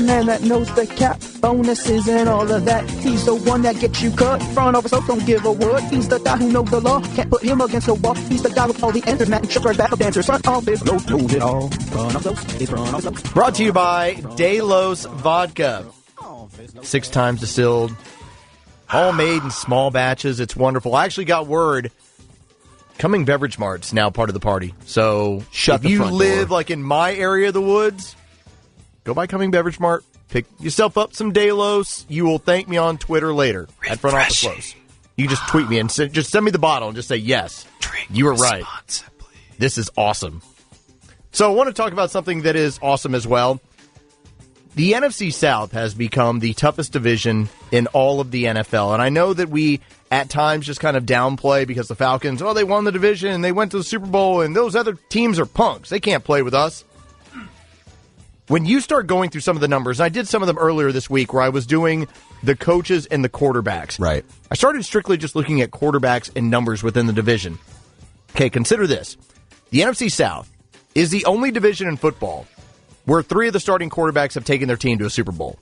man that knows the cap, bonuses and all of that. He's the one that gets you cut. Front office, so don't give a word. He's the guy who knows the law. Can't put him against the wall. He's the guy with all the answers. Matt and Sugar's backup dancers. Front office, knows it all. Front office. Brought to you by Delos Vodka. 6 times distilled. All made in small batches. It's wonderful. I actually got word Coming Beverage Mart's now part of the party. So if you live like in my area of the woods, go by Coming Beverage Mart. Pick yourself up some Delos. You will thank me on Twitter later at Front Office Close. You just tweet me and just send me the bottle and just say, yes, you were right. This is awesome. So I want to talk about something that is awesome as well. The NFC South has become the toughest division in all of the NFL. And I know that we at times just kind of downplay because the Falcons, they won the division and they went to the Super Bowl and those other teams are punks. They can't play with us. When you start going through some of the numbers, and I did some of them earlier this week where I was doing the coaches and the quarterbacks. Right. I started strictly just looking at quarterbacks and numbers within the division. Okay, consider this. The NFC South is the only division in football where 3 of the starting quarterbacks have taken their team to a Super Bowl.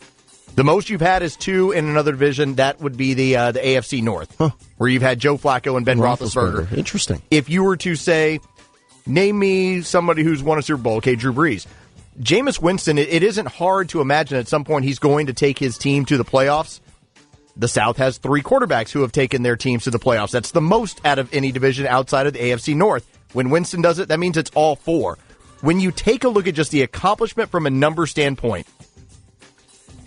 The most you've had is 2 in another division. That would be the AFC North, where you've had Joe Flacco and Ben Roethlisberger. Interesting. If you were to say, name me somebody who's won a Super Bowl, okay, Drew Brees. Jameis Winston, it isn't hard to imagine at some point he's going to take his team to the playoffs. The South has 3 quarterbacks who have taken their teams to the playoffs. That's the most out of any division outside of the AFC North. When Winston does it, that means it's all 4. When you take a look at just the accomplishment from a number standpoint,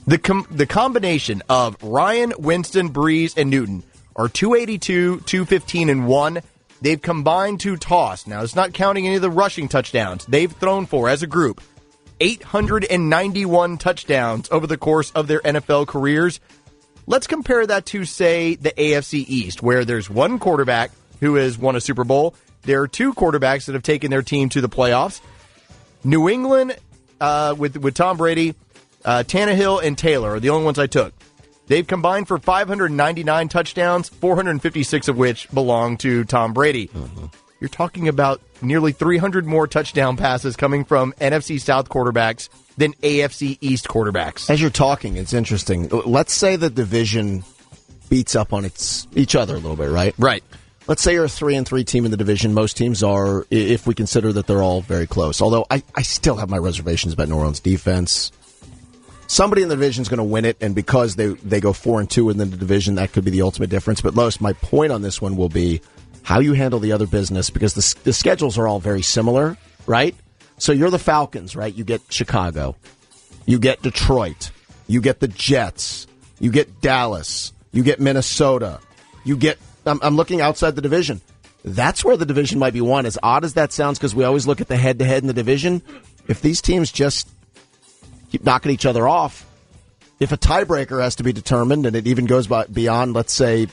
the combination of Ryan, Winston, Breeze, and Newton are 282, 215, and 1. They've combined to toss. Now, it's not counting any of the rushing touchdowns. They've thrown for, as a group, 891 touchdowns over the course of their NFL careers. Let's compare that to, say, the AFC East, where there's 1 quarterback who has won a Super Bowl. There are 2 quarterbacks that have taken their team to the playoffs. New England, with Tom Brady, Tannehill, and Taylor are the only ones I took. They've combined for 599 touchdowns, 456 of which belong to Tom Brady. You're talking about nearly 300 more touchdown passes coming from NFC South quarterbacks than AFC East quarterbacks. As you're talking, it's interesting. Let's say the division beats up on each other a little bit, right? Right. Let's say you're a 3-3 team in the division. Most teams are, if we consider that they're all very close. Although I still have my reservations about New Orleans' defense. Somebody in the division is going to win it, and because they go 4-2 in the division, that could be the ultimate difference. But Lois, my point on this one will be how you handle the other business, because the schedules are all very similar, right? So you're the Falcons, right? You get Chicago. You get Detroit. You get the Jets. You get Dallas. You get Minnesota. You get... I'm looking outside the division. That's where the division might be won. As odd as that sounds, because we always look at the head-to-head in the division, if these teams just keep knocking each other off, if a tiebreaker has to be determined, and it even goes beyond, let's say,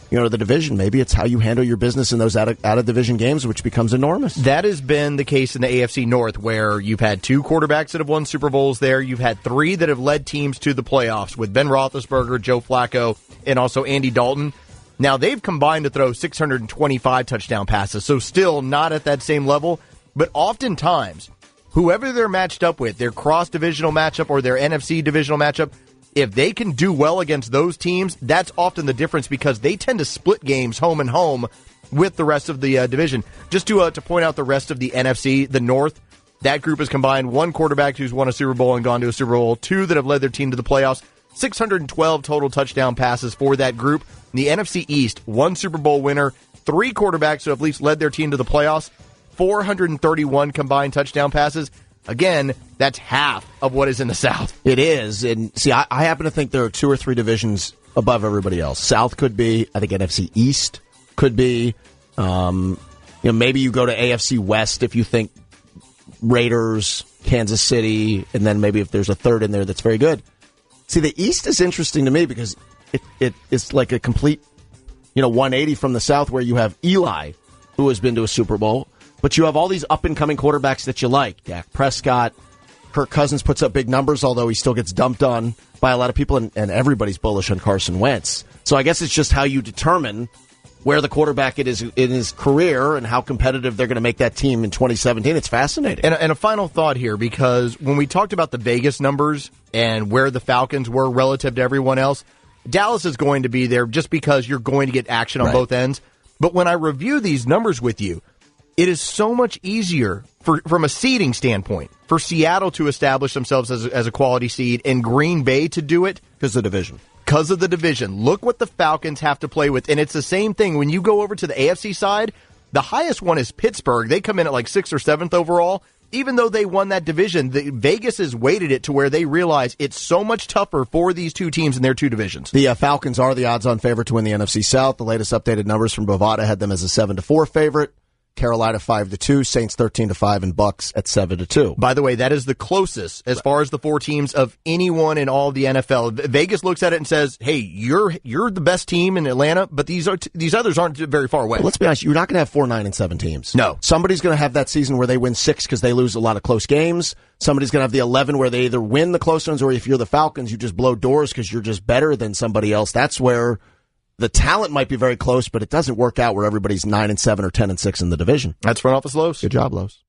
the division, maybe it's how you handle your business in those out-of-division games, which becomes enormous. That has been the case in the AFC North, where you've had 2 quarterbacks that have won Super Bowls there. You've had 3 that have led teams to the playoffs with Ben Roethlisberger, Joe Flacco, and also Andy Dalton. Now, they've combined to throw 625 touchdown passes, so still not at that same level. But oftentimes, whoever they're matched up with, their cross-divisional matchup or their NFC divisional matchup, if they can do well against those teams, that's often the difference, because they tend to split games home and home with the rest of the division. Just to point out the rest of the NFC, the North, that group has combined 1 quarterback who's won a Super Bowl and gone to a Super Bowl, 2 that have led their team to the playoffs, 612 total touchdown passes for that group. In the NFC East, 1 Super Bowl winner, 3 quarterbacks who have at least led their team to the playoffs, 431 combined touchdown passes. Again, that's half of what is in the South. It is. And see, I happen to think there are 2 or 3 divisions above everybody else. South could be, I think NFC East could be. Maybe you go to AFC West if you think Raiders, Kansas City, and then maybe if there's a third in there that's very good. See, the East is interesting to me because it's like a complete, 180 from the South, where you have Eli, who has been to a Super Bowl, but you have all these up-and-coming quarterbacks that you like. Dak Prescott, Kirk Cousins puts up big numbers, although he still gets dumped on by a lot of people, and everybody's bullish on Carson Wentz. So I guess it's just how you determine where the quarterback is in his career and how competitive they're going to make that team in 2017. It's fascinating. And a final thought here, because when we talked about the Vegas numbers and where the Falcons were relative to everyone else, Dallas is going to be there just because you're going to get action on both ends. But when I review these numbers with you, it is so much easier from a seeding standpoint for Seattle to establish themselves as a quality seed and Green Bay to do it. Because of the division. Because of the division. Look what the Falcons have to play with. And it's the same thing. When you go over to the AFC side, the highest one is Pittsburgh. They come in at like 6th or 7th overall. Even though they won that division, Vegas has weighted it to where they realize it's so much tougher for these two teams in their two divisions. The Falcons are the odds-on favorite to win the NFC South. The latest updated numbers from Bovada had them as a 7-4 favorite. Carolina 5-2, Saints 13-5, and Bucks at 7-2. By the way, that is the closest as far as the four teams of anyone in all of the NFL. Vegas looks at it and says, "Hey, you're the best team in Atlanta, but these others aren't very far away." But let's be honest, you're not going to have 4, 9, and 7 teams. No, somebody's going to have that season where they win 6 because they lose a lot of close games. Somebody's going to have the 11 where they either win the close ones, or if you're the Falcons, you just blow doors because you're just better than somebody else. That's where the talent might be very close, but it doesn't work out where everybody's 9-7 or 10-6 in the division. That's Front Office Lowe's. Good job, Lowe's.